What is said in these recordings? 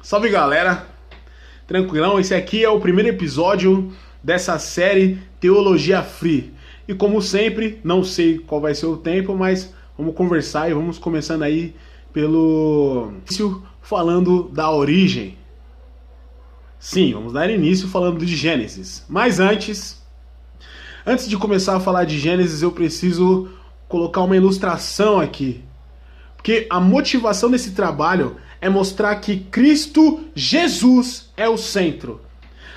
Salve galera, tranquilão? Esse aqui é o primeiro episódio dessa série Teologia Free. E como sempre, não sei qual vai ser o tempo, mas vamos conversar e vamos começando aí pelo início falando da origem. Sim, vamos dar início falando de Gênesis. Mas antes de começar a falar de Gênesis, eu preciso colocar uma ilustração aqui. Porque a motivação desse trabalho é mostrar que Cristo Jesus é o centro.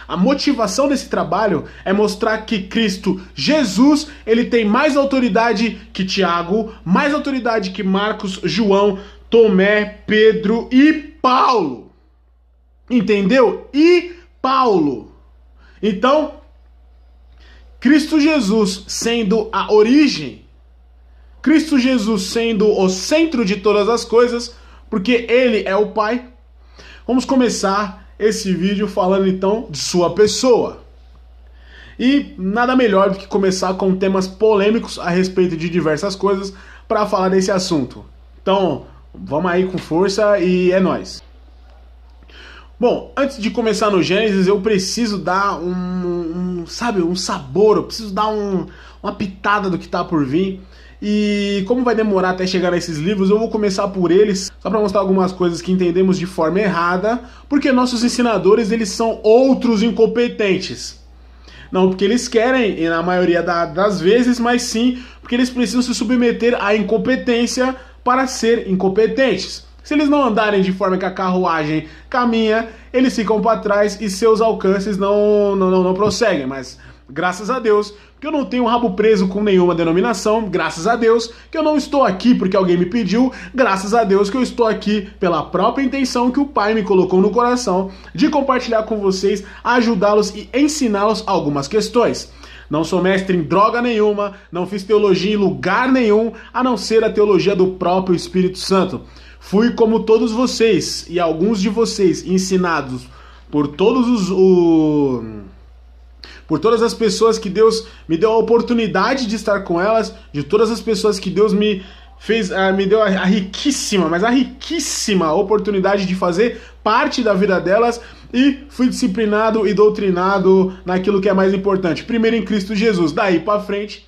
A motivação desse trabalho é mostrar que Cristo Jesus, ele tem mais autoridade que Tiago, mais autoridade que Marcos, João, Tomé, Pedro e Paulo. Entendeu? E Paulo. Então, Cristo Jesus sendo a origem, Cristo Jesus sendo o centro de todas as coisas, porque ele é o Pai. Vamos começar esse vídeo falando então de sua pessoa. E nada melhor do que começar com temas polêmicos a respeito de diversas coisas para falar desse assunto. Então, vamos aí com força e é nóis. Bom, antes de começar no Gênesis, eu preciso dar um sabor, eu preciso dar uma pitada do que tá por vir. E como vai demorar até chegar nesses livros, eu vou começar por eles, só para mostrar algumas coisas que entendemos de forma errada, porque nossos ensinadores, eles são outros incompetentes. Não porque eles querem, e na maioria das vezes, mas sim porque eles precisam se submeter à incompetência para ser incompetentes. Se eles não andarem de forma que a carruagem caminha, eles ficam para trás e seus alcances não prosseguem, mas graças a Deus que eu não tenho rabo preso com nenhuma denominação, graças a Deus que eu não estou aqui porque alguém me pediu, graças a Deus que eu estou aqui pela própria intenção que o Pai me colocou no coração de compartilhar com vocês, ajudá-los e ensiná-los algumas questões. Não sou mestre em droga nenhuma, não fiz teologia em lugar nenhum, a não ser a teologia do próprio Espírito Santo. Fui como todos vocês e alguns de vocês ensinados por por todas as pessoas que Deus me deu a oportunidade de estar com elas, de todas as pessoas que Deus me deu a riquíssima oportunidade de fazer parte da vida delas, e fui disciplinado e doutrinado naquilo que é mais importante. Primeiro em Cristo Jesus, daí para frente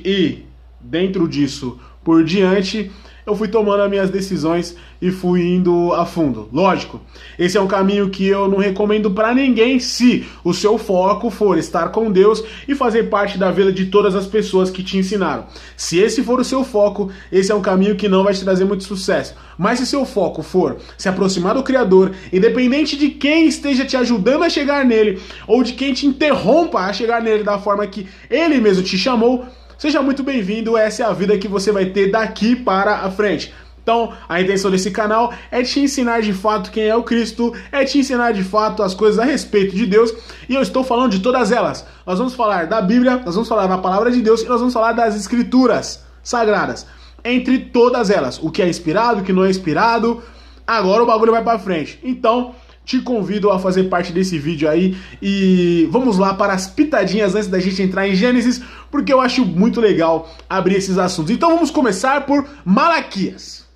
e dentro disso por diante, eu fui tomando as minhas decisões e fui indo a fundo. Lógico, esse é um caminho que eu não recomendo para ninguém se o seu foco for estar com Deus e fazer parte da vida de todas as pessoas que te ensinaram. Se esse for o seu foco, esse é um caminho que não vai te trazer muito sucesso. Mas se seu foco for se aproximar do Criador, independente de quem esteja te ajudando a chegar nele, ou de quem te interrompa a chegar nele da forma que ele mesmo te chamou, seja muito bem-vindo, essa é a vida que você vai ter daqui para a frente. Então, a intenção desse canal é te ensinar de fato quem é o Cristo, é te ensinar de fato as coisas a respeito de Deus, e eu estou falando de todas elas. Nós vamos falar da Bíblia, nós vamos falar da Palavra de Deus, e nós vamos falar das Escrituras Sagradas. Entre todas elas, o que é inspirado, o que não é inspirado, agora o bagulho vai para frente. Então, te convido a fazer parte desse vídeo aí e vamos lá para as pitadinhas antes da gente entrar em Gênesis, porque eu acho muito legal abrir esses assuntos. Então vamos começar por Malaquias.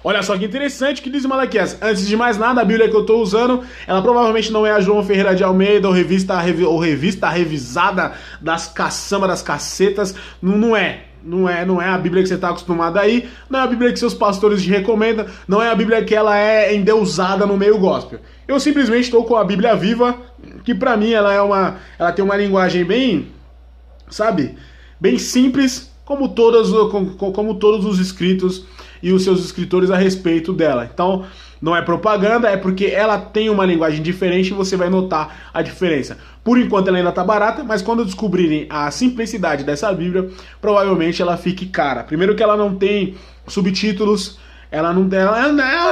Olha só que interessante que diz Malaquias. Antes de mais nada, a Bíblia que eu estou usando, ela provavelmente não é a João Ferreira de Almeida ou revista revisada das caçambas, das cacetas. Não é a Bíblia que você está acostumado aí, não é a Bíblia que seus pastores te recomendam, não é a Bíblia que ela é endeusada no meio gospel. Eu simplesmente estou com a Bíblia Viva, que pra mim ela tem uma linguagem bem, bem simples, como todos os escritos e os seus escritores a respeito dela. Então, não é propaganda, é porque ela tem uma linguagem diferente e você vai notar a diferença. Por enquanto ela ainda tá barata, mas quando descobrirem a simplicidade dessa Bíblia, provavelmente ela fique cara. Primeiro que ela não tem subtítulos, ela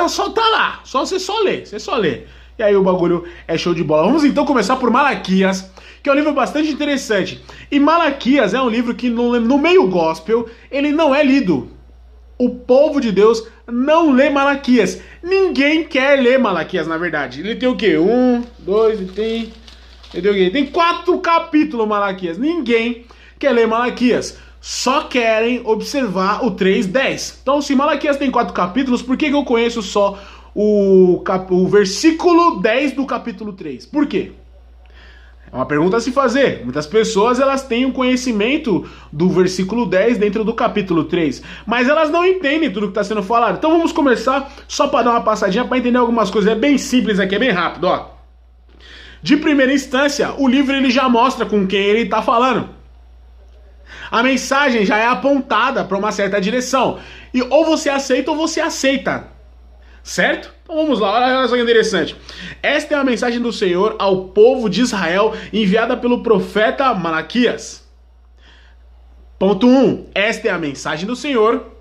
só tá lá, você só lê. E aí o bagulho é show de bola. Vamos então começar por Malaquias, que é um livro bastante interessante. E Malaquias é um livro que no meio gospel, ele não é lido. O povo de Deus não lê Malaquias. Ninguém quer ler Malaquias, na verdade. Ele tem o quê? 1, 2, tem 4 capítulos Malaquias. Ninguém quer ler Malaquias. Só querem observar o 3:10. Então, se Malaquias tem 4 capítulos, por que eu conheço só o versículo 10 do capítulo 3. Por quê? É uma pergunta a se fazer. Muitas pessoas elas têm um conhecimento do versículo 10 dentro do capítulo 3, mas elas não entendem tudo que está sendo falado. Então vamos começar só para dar uma passadinha para entender algumas coisas. É bem simples aqui, é bem rápido, ó. De primeira instância, o livro ele já mostra com quem ele está falando. A mensagem já é apontada para uma certa direção. E ou você aceita ou você aceita. Certo? Então vamos lá, olha só que interessante. Esta é a mensagem do Senhor ao povo de Israel, enviada pelo profeta Malaquias. Ponto 1. Esta é a mensagem do Senhor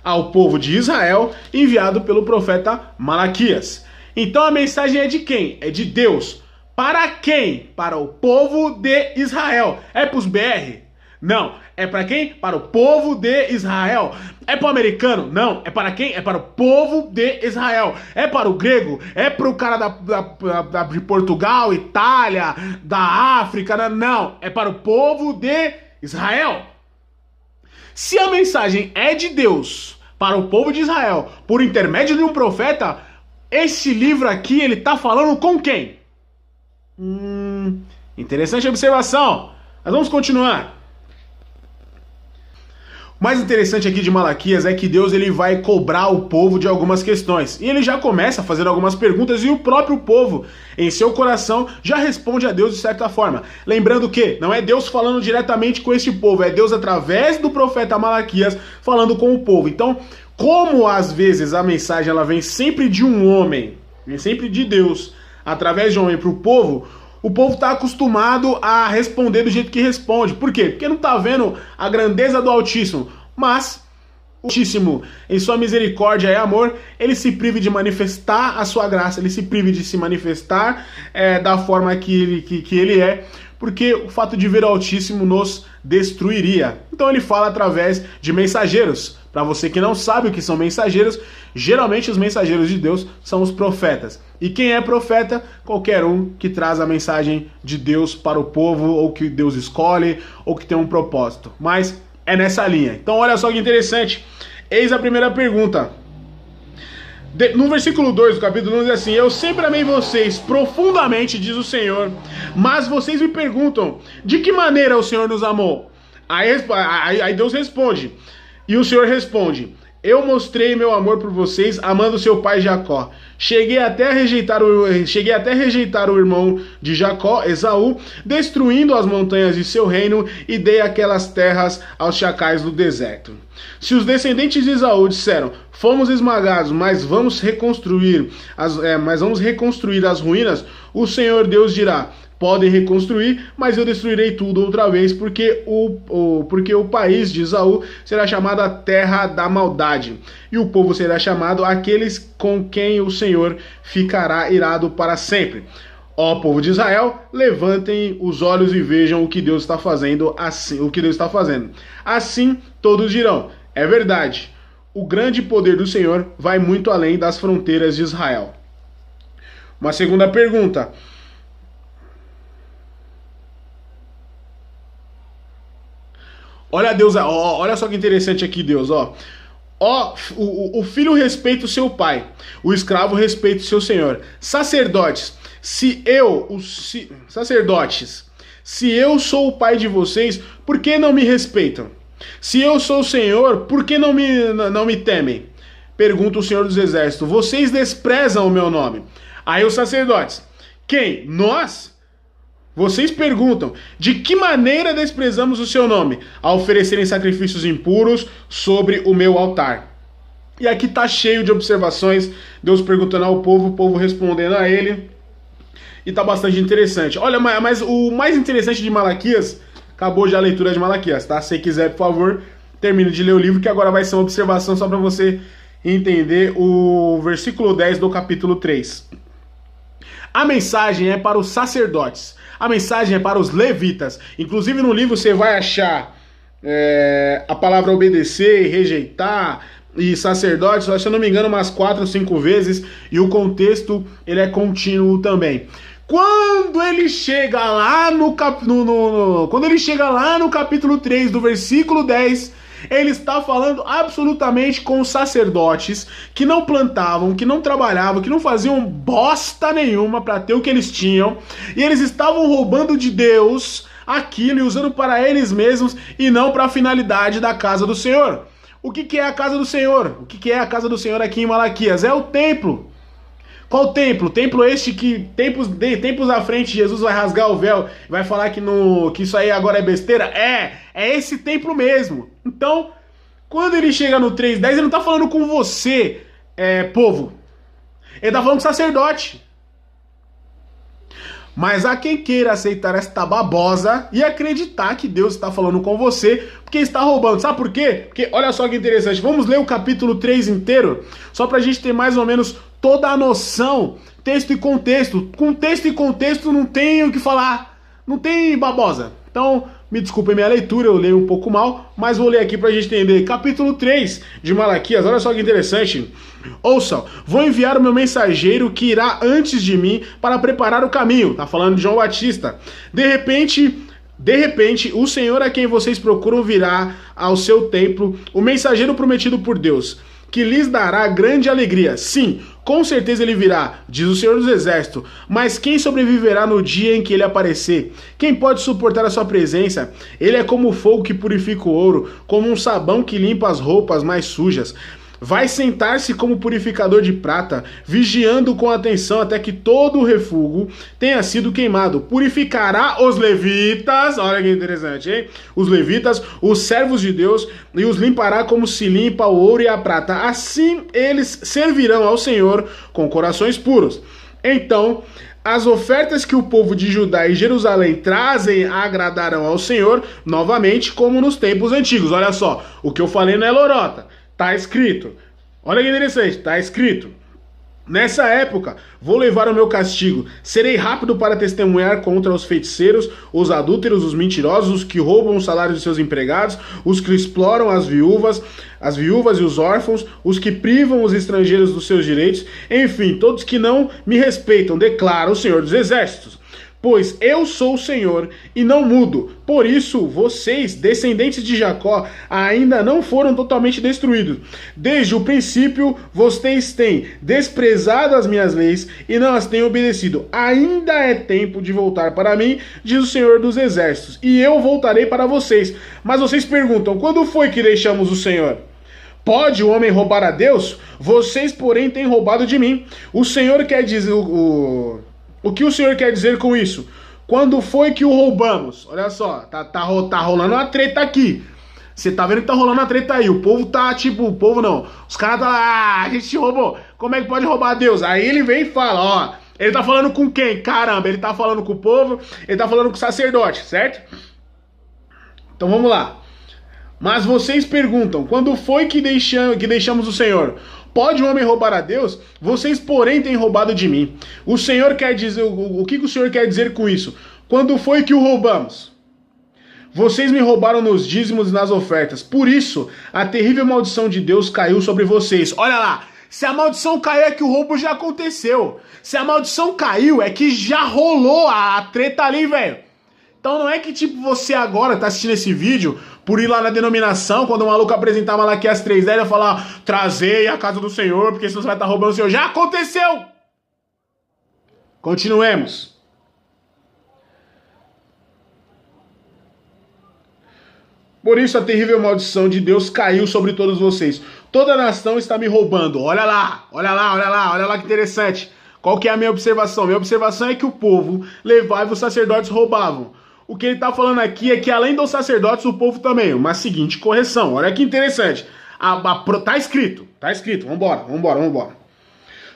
ao povo de Israel, enviado pelo profeta Malaquias. Então a mensagem é de quem? É de Deus. Para quem? Para o povo de Israel. É para os BR? Não. É para quem? Para o povo de Israel. É para o americano? Não. É para quem? É para o povo de Israel. É para o grego? É para o cara de Portugal, Itália, da África? Não. É para o povo de Israel. Se a mensagem é de Deus para o povo de Israel, por intermédio de um profeta, esse livro aqui, ele está falando com quem? Interessante observação. Mas vamos continuar. O mais interessante aqui de Malaquias é que Deus ele vai cobrar o povo de algumas questões. E ele já começa fazendo algumas perguntas e o próprio povo, em seu coração, já responde a Deus de certa forma. Lembrando que não é Deus falando diretamente com esse povo, é Deus através do profeta Malaquias falando com o povo. Então, como às vezes a mensagem ela vem sempre de um homem, vem sempre de Deus, através de um homem para o povo está acostumado a responder do jeito que responde. Por quê? Porque não está vendo a grandeza do Altíssimo. Mas o Altíssimo, em sua misericórdia e amor, ele se prive de manifestar a sua graça, ele se prive de se manifestar da forma que ele é, porque o fato de ver o Altíssimo nos destruiria. Então ele fala através de mensageiros. Para você que não sabe o que são mensageiros, geralmente os mensageiros de Deus são os profetas. E quem é profeta? Qualquer um que traz a mensagem de Deus para o povo, ou que Deus escolhe, ou que tem um propósito. Mas é nessa linha. Então olha só que interessante. Eis a primeira pergunta. No versículo 2 do capítulo 1 diz assim: eu sempre amei vocês profundamente, diz o Senhor, mas vocês me perguntam, de que maneira o Senhor nos amou? Aí Deus responde, e o Senhor responde: eu mostrei meu amor por vocês, amando seu pai Jacó. Cheguei até a rejeitar o irmão de Jacó, Esaú, destruindo as montanhas de seu reino, e dei aquelas terras aos chacais do deserto. Se os descendentes de Esaú disseram: fomos esmagados, mas vamos reconstruir as ruínas, o Senhor Deus dirá: podem reconstruir, mas eu destruirei tudo outra vez, porque o país de Esaú será chamado a terra da maldade, e o povo será chamado aqueles com quem o Senhor ficará irado para sempre. Ó povo de Israel, levantem os olhos e vejam o que Deus está fazendo. Assim todos dirão: é verdade, o grande poder do Senhor vai muito além das fronteiras de Israel. Uma segunda pergunta. Olha Deus, olha só que interessante aqui Deus, ó. O filho respeita o seu pai, o escravo respeita o seu senhor. Sacerdotes, se eu sou o pai de vocês, por que não me respeitam? Se eu sou o Senhor, por que não me temem? Pergunta o Senhor dos Exércitos. Vocês desprezam o meu nome. Aí os sacerdotes: quem? Nós? Vocês perguntam: de que maneira desprezamos o seu nome? A oferecerem sacrifícios impuros sobre o meu altar. E aqui está cheio de observações, Deus perguntando ao povo, o povo respondendo a ele. E está bastante interessante. Olha, mas o mais interessante de Malaquias, acabou já a leitura de Malaquias, tá? Se quiser, por favor, termine de ler o livro, que agora vai ser uma observação só para você entender o versículo 10 do capítulo 3. A mensagem é para os sacerdotes. A mensagem é para os levitas. Inclusive no livro você vai achar a palavra obedecer, rejeitar e sacerdotes, se eu não me engano, umas 4 ou 5 vezes. E o contexto ele é contínuo também. Quando ele chega lá no capítulo 3, do versículo 10, Ele está falando absolutamente com os sacerdotes que não plantavam, que não trabalhavam, que não faziam bosta nenhuma para ter o que eles tinham, e eles estavam roubando de Deus aquilo e usando para eles mesmos e não para a finalidade da casa do Senhor. O que é a casa do Senhor? O que é a casa do Senhor aqui em Malaquias? É o templo. Qual templo? Templo este que tempos à frente Jesus vai rasgar o véu e vai falar que isso aí agora é besteira? É esse templo mesmo. Então, quando ele chega no 3:10, ele não está falando com você, povo. Ele está falando com sacerdote. Mas há quem queira aceitar esta babosa e acreditar que Deus está falando com você porque está roubando. Sabe por quê? Porque olha só que interessante. Vamos ler o capítulo 3 inteiro, só para a gente ter mais ou menos toda a noção, texto e contexto. Com texto e contexto não tem o que falar, não tem babosa. Então, me desculpem minha leitura, eu leio um pouco mal, mas vou ler aqui para a gente entender. Capítulo 3 de Malaquias, olha só que interessante. Ouçam, vou enviar o meu mensageiro que irá antes de mim para preparar o caminho. Tá falando de João Batista. De repente, o Senhor a quem vocês procuram virá ao seu templo, o mensageiro prometido por Deus, que lhes dará grande alegria. Sim, com certeza ele virá, diz o Senhor dos Exércitos. Mas quem sobreviverá no dia em que ele aparecer? Quem pode suportar a sua presença? Ele é como o fogo que purifica o ouro, como um sabão que limpa as roupas mais sujas. Vai sentar-se como purificador de prata, vigiando com atenção até que todo o refúgio tenha sido queimado. Purificará os levitas, olha que interessante, hein? Os levitas, os servos de Deus, e os limpará como se limpa o ouro e a prata. Assim eles servirão ao Senhor com corações puros. Então, as ofertas que o povo de Judá e Jerusalém trazem agradarão ao Senhor novamente, como nos tempos antigos. Olha só, o que eu falei não é lorota. Tá escrito. Olha que interessante, tá escrito. Nessa época, vou levar o meu castigo. Serei rápido para testemunhar contra os feiticeiros, os adúlteros, os mentirosos, os que roubam o salário de seus empregados, os que exploram as viúvas e os órfãos, os que privam os estrangeiros dos seus direitos, enfim, todos que não me respeitam, declara o Senhor dos Exércitos. Pois eu sou o Senhor e não mudo. Por isso, vocês, descendentes de Jacó, ainda não foram totalmente destruídos. Desde o princípio, vocês têm desprezado as minhas leis e não as têm obedecido. Ainda é tempo de voltar para mim, diz o Senhor dos Exércitos, e eu voltarei para vocês. Mas vocês perguntam, quando foi que deixamos o Senhor? Pode o homem roubar a Deus? Vocês, porém, têm roubado de mim. O Senhor quer dizer... O que o Senhor quer dizer com isso? Quando foi que o roubamos? Olha só, tá rolando uma treta aqui. Você tá vendo que tá rolando uma treta aí. O povo tá tipo, o povo não. Os caras tá lá, a gente roubou. Como é que pode roubar Deus? Aí ele vem e fala, ó. Ele tá falando com quem? Caramba, ele tá falando com o povo, ele tá falando com o sacerdote, certo? Então vamos lá. Mas vocês perguntam, quando foi que deixamos o Senhor? Pode um homem roubar a Deus? Vocês, porém, têm roubado de mim. O Senhor quer dizer... O que o Senhor quer dizer com isso? Quando foi que o roubamos? Vocês me roubaram nos dízimos e nas ofertas. Por isso, a terrível maldição de Deus caiu sobre vocês. Olha lá. Se a maldição caiu é que o roubo já aconteceu. Se a maldição caiu é que já rolou a treta ali, velho. Então não é que tipo você agora tá assistindo esse vídeo por ir lá na denominação, quando o maluco apresentar Malaquias 3:10, ele vai falar, trazei a casa do Senhor, porque senão você vai estar roubando o Senhor. Já aconteceu! Continuemos. Por isso a terrível maldição de Deus caiu sobre todos vocês. Toda a nação está me roubando. Olha lá, olha lá, olha lá, olha lá que interessante. Qual que é a minha observação? Minha observação é que o povo levava e os sacerdotes roubavam. O que ele está falando aqui é que além dos sacerdotes, o povo também. Uma seguinte correção, olha que interessante. Tá escrito, vambora.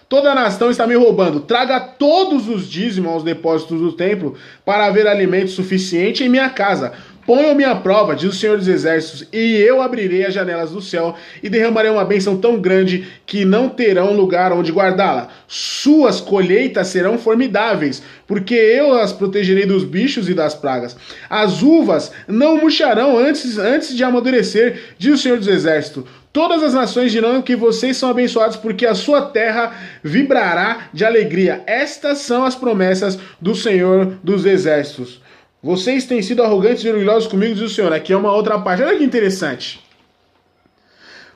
Toda a nação está me roubando. Traga todos os dízimos aos depósitos do templo para haver alimento suficiente em minha casa. Ponham-me à prova, diz o Senhor dos Exércitos, e eu abrirei as janelas do céu e derramarei uma bênção tão grande que não terão lugar onde guardá-la. Suas colheitas serão formidáveis, porque eu as protegerei dos bichos e das pragas. As uvas não murcharão antes de amadurecer, diz o Senhor dos Exércitos. Todas as nações dirão que vocês são abençoados, porque a sua terra vibrará de alegria. Estas são as promessas do Senhor dos Exércitos. Vocês têm sido arrogantes e orgulhosos comigo, diz o Senhor. Aqui é uma outra parte. Olha que interessante.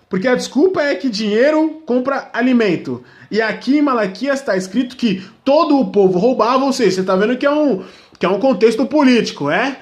Porque a desculpa é que dinheiro compra alimento. E aqui em Malaquias está escrito que todo o povo roubava, ou seja, você está vendo que é um contexto político, é?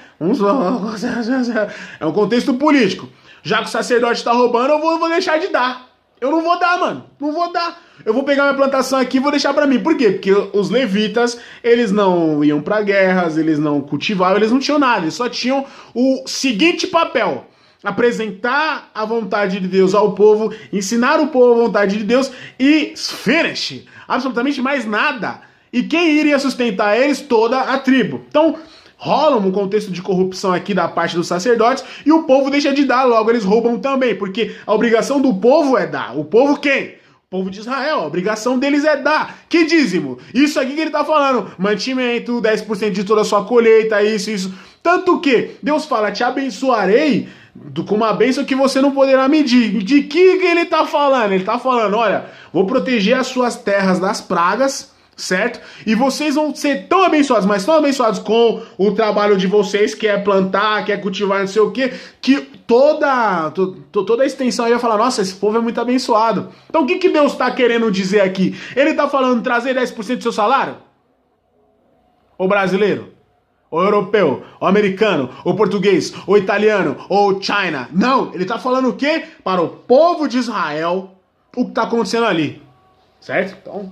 É um contexto político. Já que o sacerdote está roubando, eu vou deixar de dar. Eu não vou dar, mano. Não vou dar. Eu vou pegar minha plantação aqui e vou deixar pra mim. Por quê? Porque os levitas, eles não iam pra guerras, eles não cultivavam, eles não tinham nada. Eles só tinham o seguinte papel: apresentar a vontade de Deus ao povo, ensinar o povo a vontade de Deus e finish. Absolutamente mais nada. E quem iria sustentar eles? Toda a tribo. Então, rola um contexto de corrupção aqui da parte dos sacerdotes e o povo deixa de dar, logo eles roubam também, porque a obrigação do povo é dar. O povo quem? O povo de Israel, a obrigação deles é dar. Que dízimo? Isso aqui que ele tá falando, mantimento, 10% de toda a sua colheita, isso. Tanto que Deus fala, te abençoarei com uma bênção que você não poderá medir. De que ele tá falando? Ele tá falando, olha, vou proteger as suas terras das pragas, certo? E vocês vão ser tão abençoados, mas tão abençoados com o trabalho de vocês, que é plantar, que é cultivar, não sei o quê, que toda a extensão ia falar, nossa, esse povo é muito abençoado. Então o que Deus está querendo dizer aqui? Ele está falando trazer 10% do seu salário? Ou brasileiro? Ou europeu? Ou americano? Ou português? Ou italiano? Ou China? Não, ele está falando o quê? Para o povo de Israel, o que está acontecendo ali. Certo? Então,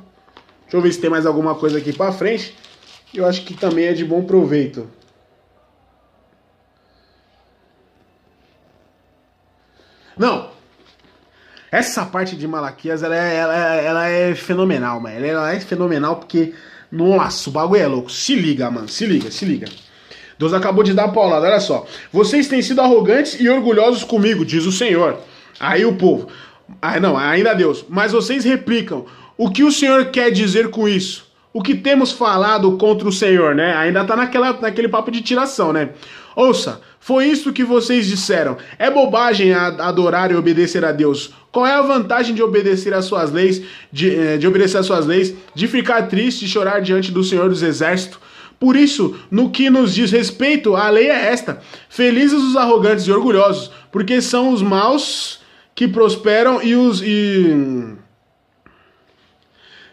deixa eu ver se tem mais alguma coisa aqui pra frente. Eu acho que também é de bom proveito. Não. Essa parte de Malaquias, ela é fenomenal, mano. Ela é fenomenal porque, nossa, o bagulho é louco. Se liga, mano. Se liga. Deus acabou de dar a paulada, olha só. Vocês têm sido arrogantes e orgulhosos comigo, diz o Senhor. Aí o povo. Ainda Deus. Mas vocês replicam. O que o Senhor quer dizer com isso? O que temos falado contra o Senhor, né? Ainda tá naquele papo de tiração, né? Ouça, foi isso que vocês disseram. É bobagem adorar e obedecer a Deus. Qual é a vantagem de obedecer às suas leis, de obedecer às suas leis, de ficar triste e chorar diante do Senhor dos Exércitos? Por isso, no que nos diz respeito, a lei é esta. Felizes os arrogantes e orgulhosos, porque são os maus que prosperam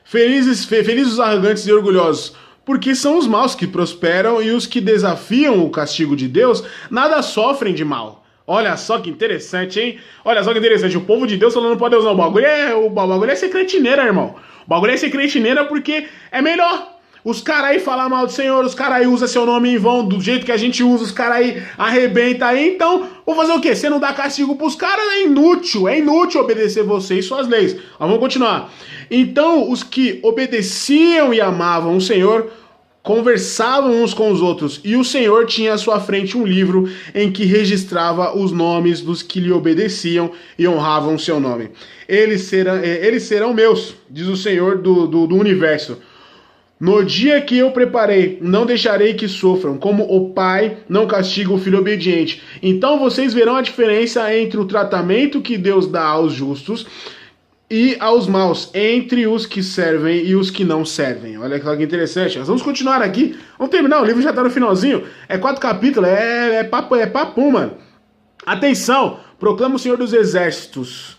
Felizes os arrogantes e orgulhosos, porque são os maus que prosperam e os que desafiam o castigo de Deus nada sofrem de mal. Olha só que interessante, hein? Olha só que interessante, o povo de Deus falando pra Deus, não, o bagulho é ser cretineira, irmão. O bagulho é ser cretineira porque é melhor. Os caras aí falam mal do Senhor, os caras aí usam seu nome em vão, do jeito que a gente usa, os caras aí arrebentam aí, então, vou fazer o quê? Você não dá castigo pros caras? É inútil obedecer você e suas leis. Mas vamos continuar. Então, os que obedeciam e amavam o Senhor, conversavam uns com os outros, e o Senhor tinha à sua frente um livro em que registrava os nomes dos que lhe obedeciam e honravam o seu nome. Eles serão meus, diz o Senhor do universo. No dia que eu preparei, não deixarei que sofram, como o pai não castiga o filho obediente. Então vocês verão a diferença entre o tratamento que Deus dá aos justos e aos maus, entre os que servem e os que não servem. Olha que interessante. Nós vamos continuar aqui. Vamos terminar, o livro já está no finalzinho. É 4 capítulos, é papo, mano. Atenção, proclama o Senhor dos Exércitos.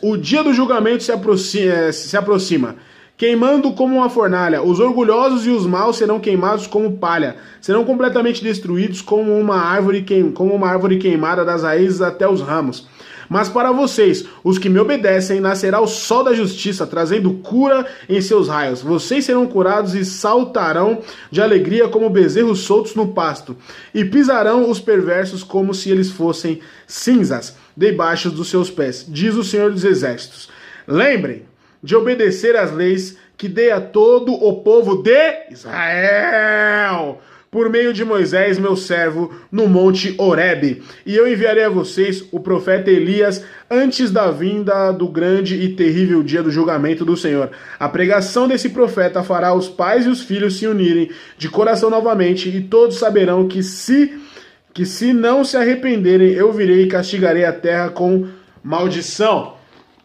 O dia do julgamento se aproxima. Queimando como uma fornalha, os orgulhosos e os maus serão queimados como palha, serão completamente destruídos como uma árvore queimada das raízes até os ramos. Mas para vocês, os que me obedecem, nascerá o sol da justiça, trazendo cura em seus raios. Vocês serão curados e saltarão de alegria como bezerros soltos no pasto, e pisarão os perversos como se eles fossem cinzas debaixo dos seus pés, diz o Senhor dos Exércitos. Lembrem de obedecer às leis que dei a todo o povo de Israel, por meio de Moisés, meu servo, no monte Horebe. E eu enviarei a vocês o profeta Elias antes da vinda do grande e terrível dia do julgamento do Senhor. A pregação desse profeta fará os pais e os filhos se unirem de coração novamente, e todos saberão que se não se arrependerem, eu virei e castigarei a terra com maldição.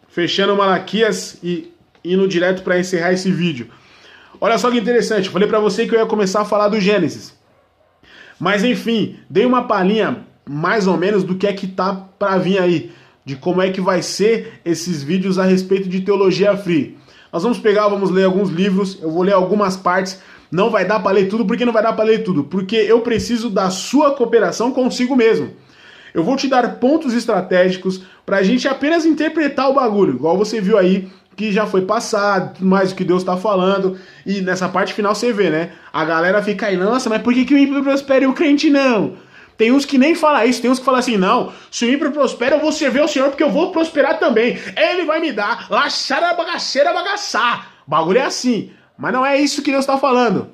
Fechando Malaquias e indo direto para encerrar esse vídeo. Olha só que interessante, eu falei para você que eu ia começar a falar do Gênesis. Mas enfim, dei uma palhinha mais ou menos do que é que tá para vir aí. de como é que vai ser esses vídeos a respeito de teologia free. Nós vamos pegar, vamos ler alguns livros, eu vou ler algumas partes, não vai dar para ler tudo, por que não vai dar para ler tudo? Porque eu preciso da sua cooperação consigo mesmo. Eu vou te dar pontos estratégicos pra gente apenas interpretar o bagulho, igual você viu aí, que já foi passado, mais o que Deus tá falando, e nessa parte final você vê, né? A galera fica aí, nossa, mas por que o ímpio prospera e o crente não? Tem uns que nem falam isso, tem uns que falam assim, não, se o ímpio prospera, eu vou servir ao Senhor porque eu vou prosperar também. Ele vai me dar, laxara bagaceira bagaçar. O bagulho é assim, mas não é isso que Deus tá falando.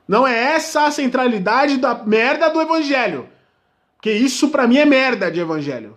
Não é essa a centralidade da merda do evangelho. Porque isso pra mim é merda de evangelho.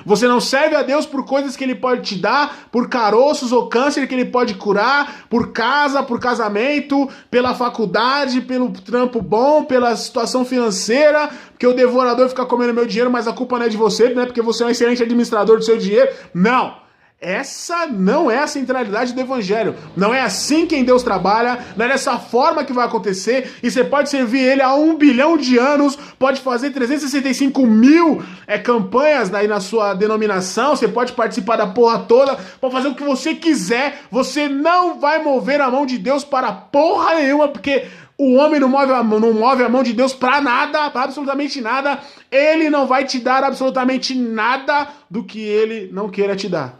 Você não serve a Deus por coisas que Ele pode te dar, por caroços ou câncer que Ele pode curar, por casa, por casamento, pela faculdade, pelo trampo bom, pela situação financeira, porque o devorador fica comendo meu dinheiro, mas a culpa não é de você, né? Porque você é um excelente administrador do seu dinheiro. Não! Essa não é a centralidade do evangelho. Não é assim que em Deus trabalha, não é dessa forma que vai acontecer, e você pode servir Ele há 1 bilhão de anos, pode fazer 365 mil campanhas aí na sua denominação, você pode participar da porra toda, pode fazer o que você quiser, você não vai mover a mão de Deus para porra nenhuma, porque o homem não move a mão de Deus para nada, para absolutamente nada. Ele não vai te dar absolutamente nada do que Ele não queira te dar.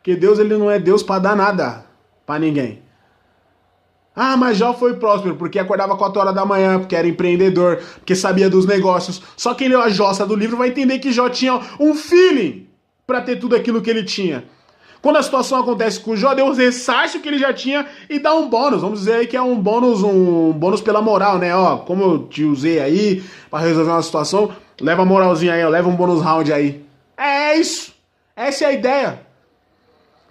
Porque Deus, ele não é Deus para dar nada para ninguém. Ah, mas Jó foi próspero porque acordava 4 horas da manhã, porque era empreendedor, porque sabia dos negócios. Só quem leu a jossa do livro vai entender que Jó tinha um feeling para ter tudo aquilo que ele tinha. Quando a situação acontece com o Jó, Deus ressarce o que ele já tinha e dá um bônus. Vamos dizer aí que é um bônus pela moral, né? Ó, como eu te usei aí para resolver uma situação, leva a moralzinha aí, ó, leva um bônus round aí. É isso. Essa é a ideia.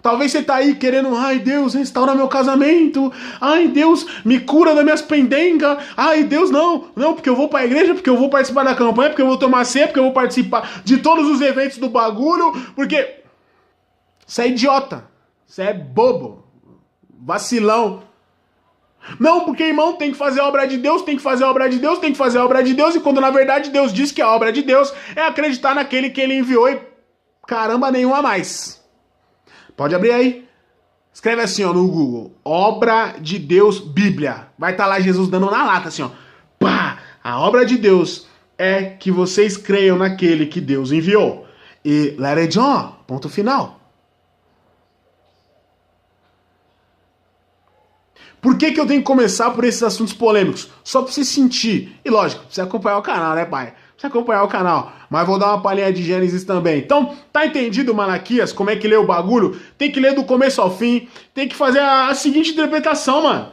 Talvez você tá aí querendo, ai Deus, restaura meu casamento, ai Deus, me cura das minhas pendengas, ai Deus, não, porque eu vou pra igreja, porque eu vou participar da campanha, porque eu vou tomar ceia, porque eu vou participar de todos os eventos do bagulho, porque você é idiota, você é bobo, vacilão. Não, porque irmão, tem que fazer a obra de Deus, tem que fazer a obra de Deus, tem que fazer a obra de Deus, e quando na verdade Deus diz que a obra de Deus é acreditar naquele que Ele enviou e caramba nenhuma mais. Pode abrir aí. Escreve assim, ó, no Google. Obra de Deus, Bíblia. Vai estar lá Jesus dando na lata, assim, ó. Pá! A obra de Deus é que vocês creiam naquele que Deus enviou. E let it on. Ponto final. Por que eu tenho que começar por esses assuntos polêmicos? Só pra você sentir. E lógico, pra você acompanhar o canal, né, pai? Pra você acompanhar o canal. Mas vou dar uma palhinha de Gênesis também. Então, tá entendido, Malaquias, como é que lê o bagulho? Tem que ler do começo ao fim. Tem que fazer a seguinte interpretação, mano.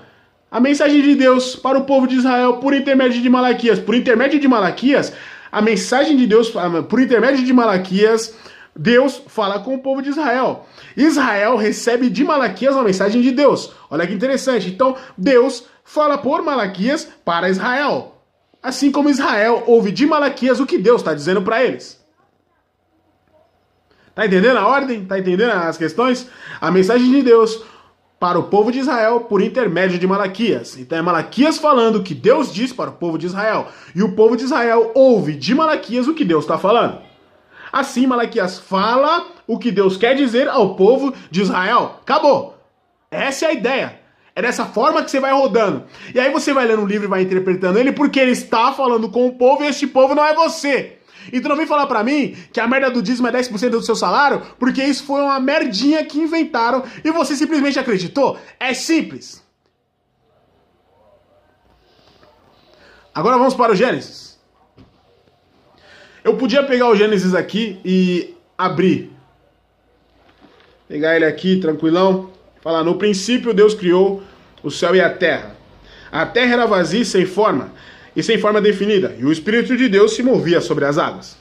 A mensagem de Deus para o povo de Israel por intermédio de Malaquias. Por intermédio de Malaquias, a mensagem de Deus, por intermédio de Malaquias, Deus fala com o povo de Israel. Israel recebe de Malaquias uma mensagem de Deus. Olha que interessante. Então, Deus fala por Malaquias para Israel. Assim como Israel ouve de Malaquias o que Deus está dizendo para eles. Tá entendendo a ordem? Tá entendendo as questões? A mensagem de Deus para o povo de Israel por intermédio de Malaquias. Então é Malaquias falando o que Deus diz para o povo de Israel. E o povo de Israel ouve de Malaquias o que Deus está falando. Assim, Malaquias fala o que Deus quer dizer ao povo de Israel. Acabou. Essa é a ideia. É dessa forma que você vai rodando. E aí você vai lendo o livro e vai interpretando ele porque ele está falando com o povo e este povo não é você. Então não vem falar pra mim que a merda do dízimo é 10% do seu salário porque isso foi uma merdinha que inventaram e você simplesmente acreditou. É simples. Agora vamos para o Gênesis. Eu podia pegar o Gênesis aqui e abrir. Pegar ele aqui, tranquilão. Falar, no princípio Deus criou o céu e a terra. A terra era vazia e sem forma definida, e o Espírito de Deus se movia sobre as águas.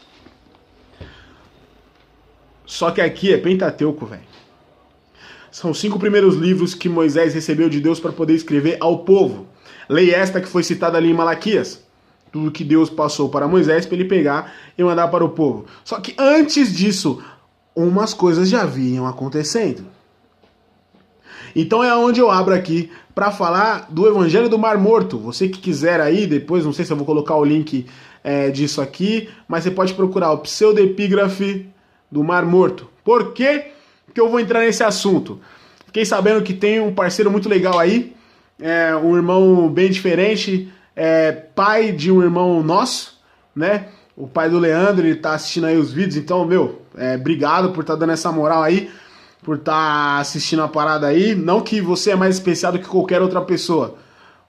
Só que aqui é Pentateuco, velho. São 5 primeiros livros que Moisés recebeu de Deus para poder escrever ao povo. Lei esta que foi citada ali em Malaquias. Tudo que Deus passou para Moisés para ele pegar e mandar para o povo. Só que antes disso, umas coisas já vinham acontecendo. Então é onde eu abro aqui para falar do Evangelho do Mar Morto. Você que quiser aí, depois, não sei se eu vou colocar o link disso aqui, mas você pode procurar o pseudepígrafe do Mar Morto. Por que que eu vou entrar nesse assunto? Fiquei sabendo que tem um parceiro muito legal aí, um irmão bem diferente, pai de um irmão nosso, né? O pai do Leandro, ele tá assistindo aí os vídeos, então, obrigado por estar dando essa moral aí, por estar assistindo a parada aí. Não que você é mais especial do que qualquer outra pessoa,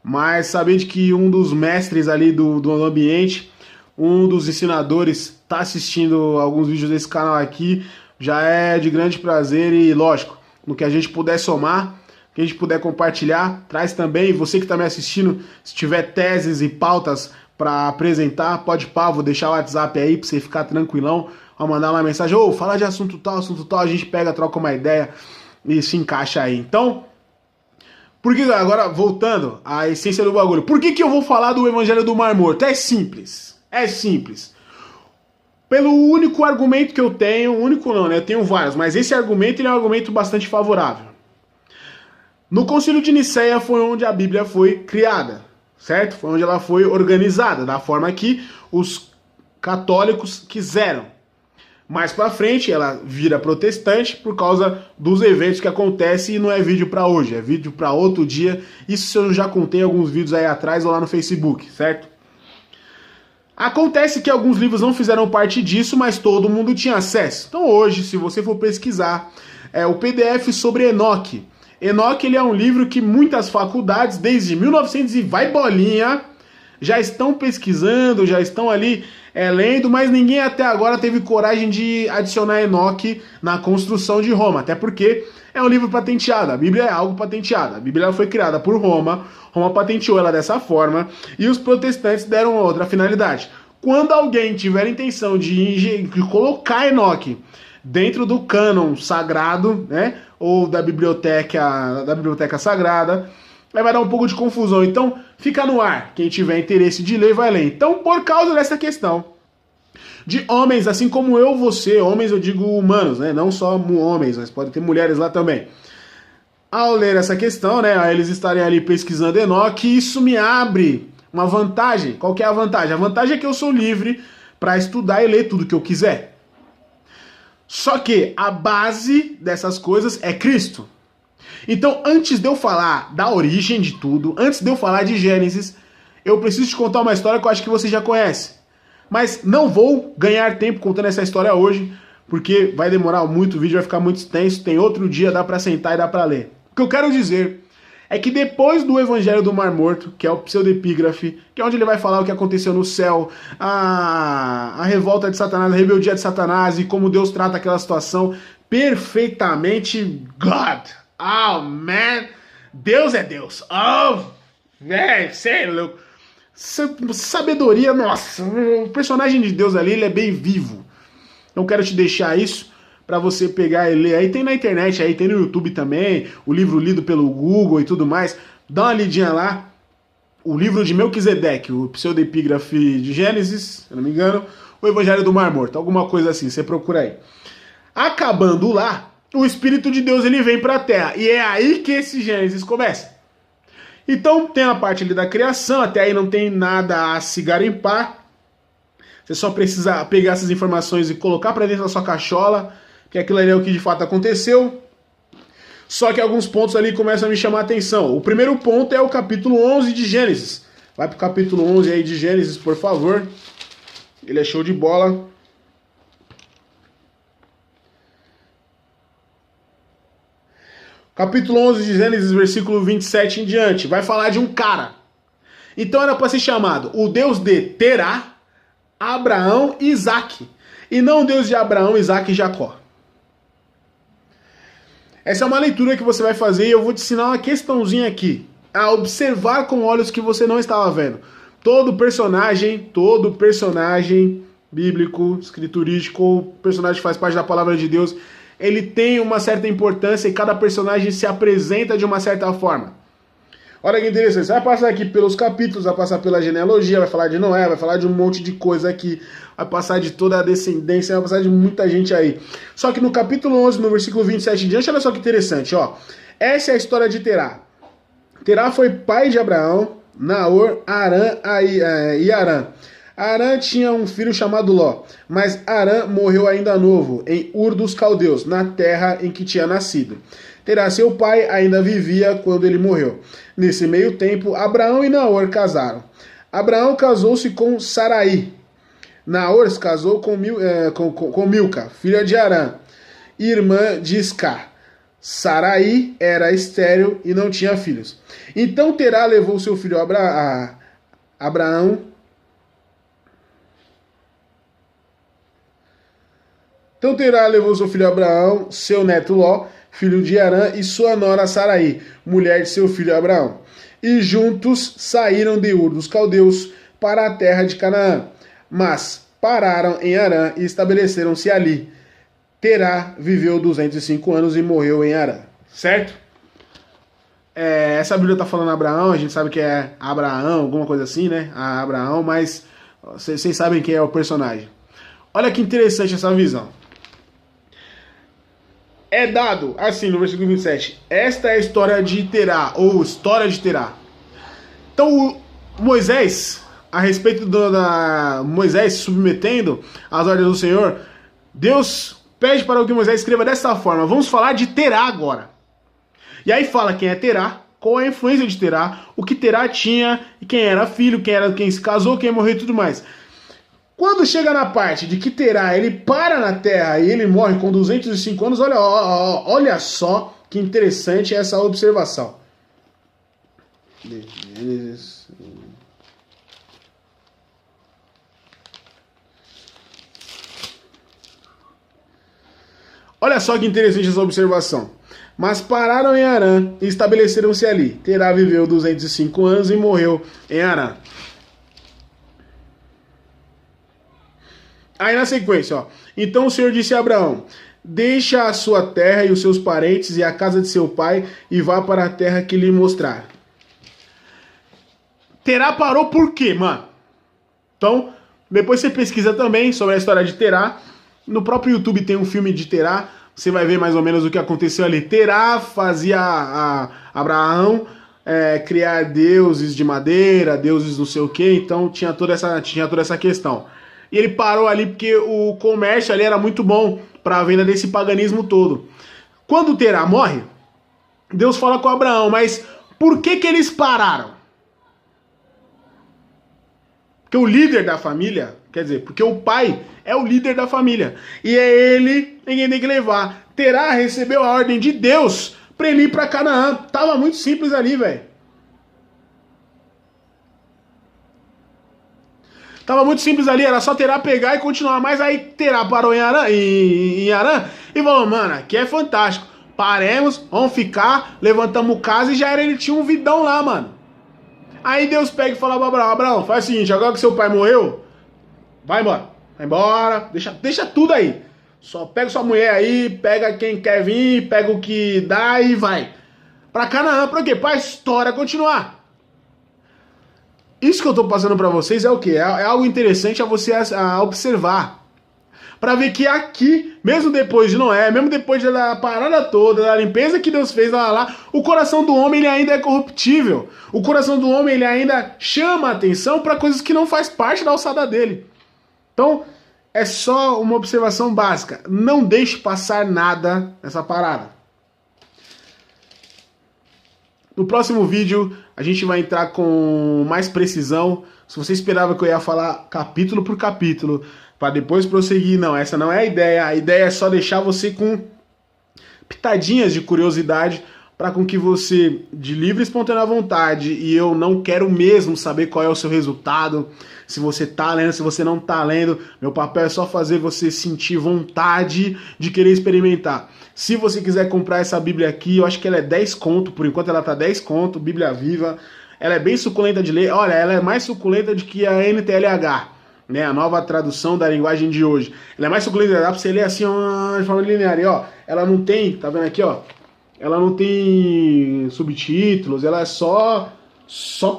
mas saber de que um dos mestres ali do ambiente, um dos ensinadores, tá assistindo alguns vídeos desse canal aqui, já é de grande prazer e, lógico, no que a gente puder somar, que a gente puder compartilhar, traz também. Você que está me assistindo, se tiver teses e pautas para apresentar, pode pá, vou deixar o WhatsApp aí para você ficar tranquilão, ao mandar uma mensagem, fala de assunto tal, a gente pega, troca uma ideia e se encaixa aí. Então, agora voltando à essência do bagulho, por que eu vou falar do Evangelho do Mar Morto? É simples. Pelo único argumento que eu tenho, único não, né? Eu tenho vários, mas esse argumento ele é um argumento bastante favorável. No Concílio de Nicéia foi onde a Bíblia foi criada, certo? Foi onde ela foi organizada, da forma que os católicos quiseram. Mais pra frente ela vira protestante por causa dos eventos que acontecem e não é vídeo pra hoje, é vídeo pra outro dia. Isso eu já contei alguns vídeos aí atrás ou lá no Facebook, certo? Acontece que alguns livros não fizeram parte disso, mas todo mundo tinha acesso. Então hoje, se você for pesquisar, o PDF sobre Enoque. Enoque ele é um livro que muitas faculdades, desde 1900 e vai bolinha, já estão pesquisando, já estão ali lendo, mas ninguém até agora teve coragem de adicionar Enoque na construção de Roma, até porque é um livro patenteado, a Bíblia é algo patenteado, a Bíblia foi criada por Roma patenteou ela dessa forma, e os protestantes deram outra finalidade. Quando alguém tiver intenção de colocar Enoque dentro do cânon sagrado, né, ou da biblioteca sagrada, aí vai dar um pouco de confusão. Então, fica no ar. Quem tiver interesse de ler, vai ler. Então, por causa dessa questão de homens, assim como eu, você, homens eu digo humanos, né, não só homens, mas pode ter mulheres lá também. Ao ler essa questão, né, a eles estarem ali pesquisando Enoque, isso me abre uma vantagem. Qual que é a vantagem? A vantagem é que eu sou livre para estudar e ler tudo que eu quiser. Só que a base dessas coisas é Cristo. Então, antes de eu falar da origem de tudo, antes de eu falar de Gênesis, eu preciso te contar uma história que eu acho que você já conhece. Mas não vou ganhar tempo contando essa história hoje, porque vai demorar muito, o vídeo vai ficar muito extenso, tem outro dia, dá pra sentar e dá pra ler. O que eu quero dizer é que depois do Evangelho do Mar Morto, que é o pseudepígrafe, que é onde ele vai falar o que aconteceu no céu, a revolta de Satanás, a rebeldia de Satanás e como Deus trata aquela situação perfeitamente God. Oh, man. Deus é Deus. Oh, velho, sério. Sabedoria, nossa. O personagem de Deus ali, ele é bem vivo. Então quero te deixar isso pra você pegar e ler. Aí tem na internet, aí tem no YouTube também, o livro lido pelo Google e tudo mais. Dá uma lidinha lá. O livro de Melquisedeque, o pseudepígrafe de Gênesis, se eu não me engano, o Evangelho do Mar Morto, alguma coisa assim, você procura aí. Acabando lá, o Espírito de Deus ele vem pra Terra. E é aí que esse Gênesis começa. Então tem a parte ali da criação, até aí não tem nada a se garimpar. Você só precisa pegar essas informações e colocar pra dentro da sua cachola, que aquilo ali é o que de fato aconteceu. Só que alguns pontos ali começam a me chamar a atenção. O primeiro ponto é o capítulo 11 de Gênesis. Vai pro capítulo 11 aí de Gênesis, por favor. Ele é show de bola. Capítulo 11 de Gênesis, versículo 27 em diante. Vai falar de um cara. Então era para ser chamado o Deus de Terá, Abraão e Isaac. E não o Deus de Abraão, Isaac e Jacó. Essa é uma leitura que você vai fazer e eu vou te ensinar uma questãozinha aqui. A observar com olhos que você não estava vendo. Todo personagem bíblico, escriturístico, personagem que faz parte da palavra de Deus, ele tem uma certa importância e cada personagem se apresenta de uma certa forma. Olha que interessante, você vai passar aqui pelos capítulos, vai passar pela genealogia, vai falar de Noé, vai falar de um monte de coisa aqui, vai passar de toda a descendência, vai passar de muita gente aí. Só que no capítulo 11, no versículo 27 em diante, olha só que interessante, ó. Essa é a história de Terá. Terá foi pai de Abraão, Naor, Arã e Arã. Arã tinha um filho chamado Ló, mas Arã morreu ainda novo, em Ur dos Caldeus, na terra em que tinha nascido. Terá, seu pai, ainda vivia quando ele morreu. Nesse meio tempo, Abraão e Naor casaram. Abraão casou-se com Sarai. Naor se casou com Milca, filha de Arã, irmã de Iscar. Sarai era estéril e não tinha filhos. Então Terá levou seu filho Abraão. Então Terá levou seu filho Abraão, seu neto Ló, filho de Arã, e sua nora Sarai, mulher de seu filho Abraão. E juntos saíram de Ur dos Caldeus para a terra de Canaã. Mas pararam em Arã e estabeleceram-se ali. Terá viveu 205 anos e morreu em Arã. Certo? Essa Bíblia está falando Abraão, a gente sabe que é Abraão, alguma coisa assim, né? Abraão, mas vocês sabem quem é o personagem. Olha que interessante essa visão. É dado, assim, no versículo 27, esta é a história de Terá, ou história de Terá. Então, Moisés, a respeito Moisés se submetendo às ordens do Senhor, Deus pede para que Moisés escreva dessa forma. Vamos falar de Terá agora. E aí fala quem é Terá, qual é a influência de Terá, o que Terá tinha, quem era filho, quem se casou, quem morreu e tudo mais. Quando chega na parte de que Terá, ele para na terra e ele morre com 205 anos, olha só que interessante essa observação. Olha só que interessante essa observação. Mas pararam em Arã e estabeleceram-se ali. Terá viveu 205 anos e morreu em Arã. Aí na sequência, ó. Então o Senhor disse a Abraão: deixa a sua terra e os seus parentes e a casa de seu pai e vá para a terra que lhe mostrar. Terá parou por quê, mano? Então, depois você pesquisa também sobre a história de Terá. No próprio YouTube tem um filme de Terá. Você vai ver mais ou menos o que aconteceu ali. Terá fazia a Abraão criar deuses de madeira, deuses não sei o que. Então tinha toda essa questão. E ele parou ali porque o comércio ali era muito bom para a venda desse paganismo todo. Quando Terá morre, Deus fala com Abraão, mas por que eles pararam? Porque o líder da família, quer dizer, porque o pai é o líder da família. E é ele quem tem que levar. Terá recebeu a ordem de Deus para ele ir para Canaã. Tava muito simples ali, velho. Tava muito simples ali, era só Terá pegar e continuar. Mas aí Terá parou em Arã e falou, mano, aqui é fantástico. Paremos, vamos ficar, levantamos casa e já era, ele tinha um vidão lá, mano. Aí Deus pega e fala pra Abraão, Abraão, faz o seguinte, agora que seu pai morreu, vai embora, deixa tudo aí. Só pega sua mulher aí, pega quem quer vir, pega o que dá e vai. Pra Canaã, pra quê? Pra história continuar. Isso que eu tô passando pra vocês é o quê? É algo interessante a você observar. Pra ver que aqui, mesmo depois de Noé, mesmo depois da parada toda, da limpeza que Deus fez lá, o coração do homem ele ainda é corruptível. O coração do homem ele ainda chama a atenção pra coisas que não faz parte da alçada dele. Então, é só uma observação básica. Não deixe passar nada nessa parada. No próximo vídeo, a gente vai entrar com mais precisão. Se você esperava que eu ia falar capítulo por capítulo, para depois prosseguir, não, essa não é a ideia. A ideia é só deixar você com pitadinhas de curiosidade, para com que você, de livre e espontânea vontade, e eu não quero mesmo saber qual é o seu resultado, se você tá lendo, se você não tá lendo, meu papel é só fazer você sentir vontade de querer experimentar. Se você quiser comprar essa Bíblia aqui, eu acho que ela é 10 conto, por enquanto ela tá 10 conto, Bíblia Viva, ela é bem suculenta de ler, olha, ela é mais suculenta do que a NTLH, né, a nova tradução da linguagem de hoje. Ela é mais suculenta, dá pra você ler assim, ó, de forma linear, e ó, ela não tem, tá vendo aqui, ó, ela não tem subtítulos, ela é só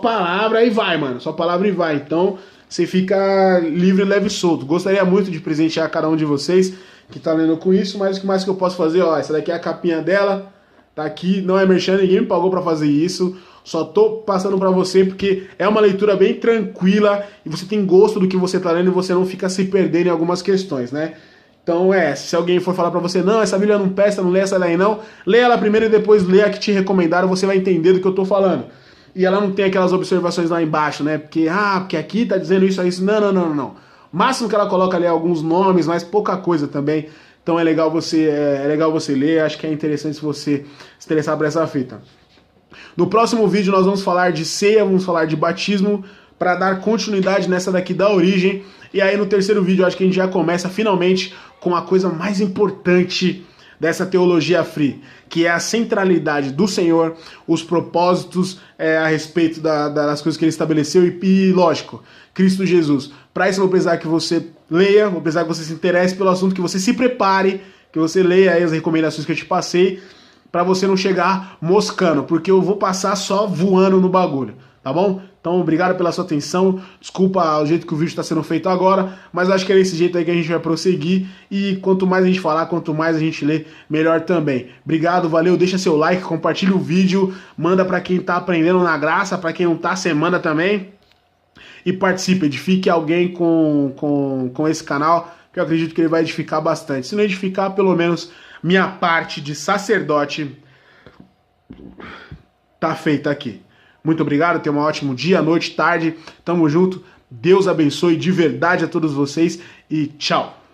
palavra e vai, mano. Só palavra e vai. Então, você fica livre, leve e solto. Gostaria muito de presentear cada um de vocês que tá lendo com isso, mas o que mais que eu posso fazer? Ó, essa daqui é a capinha dela, tá aqui, não é merchan, ninguém me pagou pra fazer isso. Só tô passando para você porque é uma leitura bem tranquila e você tem gosto do que você tá lendo e você não fica se perdendo em algumas questões, né? Então se alguém for falar para você, não, essa Bíblia não presta, não lê essa daí não, lê ela primeiro e depois lê a que te recomendaram, você vai entender do que eu tô falando. E ela não tem aquelas observações lá embaixo, né? Porque aqui tá dizendo isso, isso. Não. O máximo que ela coloca ali é alguns nomes, mas pouca coisa também. Então é legal você ler, acho que é interessante você se interessar por essa fita. No próximo vídeo nós vamos falar de ceia, vamos falar de batismo, para dar continuidade nessa daqui da origem. E aí no terceiro vídeo acho que a gente já começa finalmente com a coisa mais importante dessa teologia free, que é a centralidade do Senhor, os propósitos a respeito das coisas que ele estabeleceu e, lógico, Cristo Jesus. Para isso eu vou precisar que você leia, vou precisar que você se interesse pelo assunto, que você se prepare, que você leia aí as recomendações que eu te passei, para você não chegar moscando, porque eu vou passar só voando no bagulho, tá bom? Então, obrigado pela sua atenção, desculpa o jeito que o vídeo está sendo feito agora, mas acho que é desse jeito aí que a gente vai prosseguir, e quanto mais a gente falar, quanto mais a gente ler, melhor também. Obrigado, valeu, deixa seu like, compartilha o vídeo, manda para quem tá aprendendo na graça, para quem não tá, você manda também, e participe, edifique alguém com esse canal, que eu acredito que ele vai edificar bastante. Se não edificar, pelo menos minha parte de sacerdote tá feita aqui. Muito obrigado, tenha um ótimo dia, noite, tarde, tamo junto, Deus abençoe de verdade a todos vocês e tchau!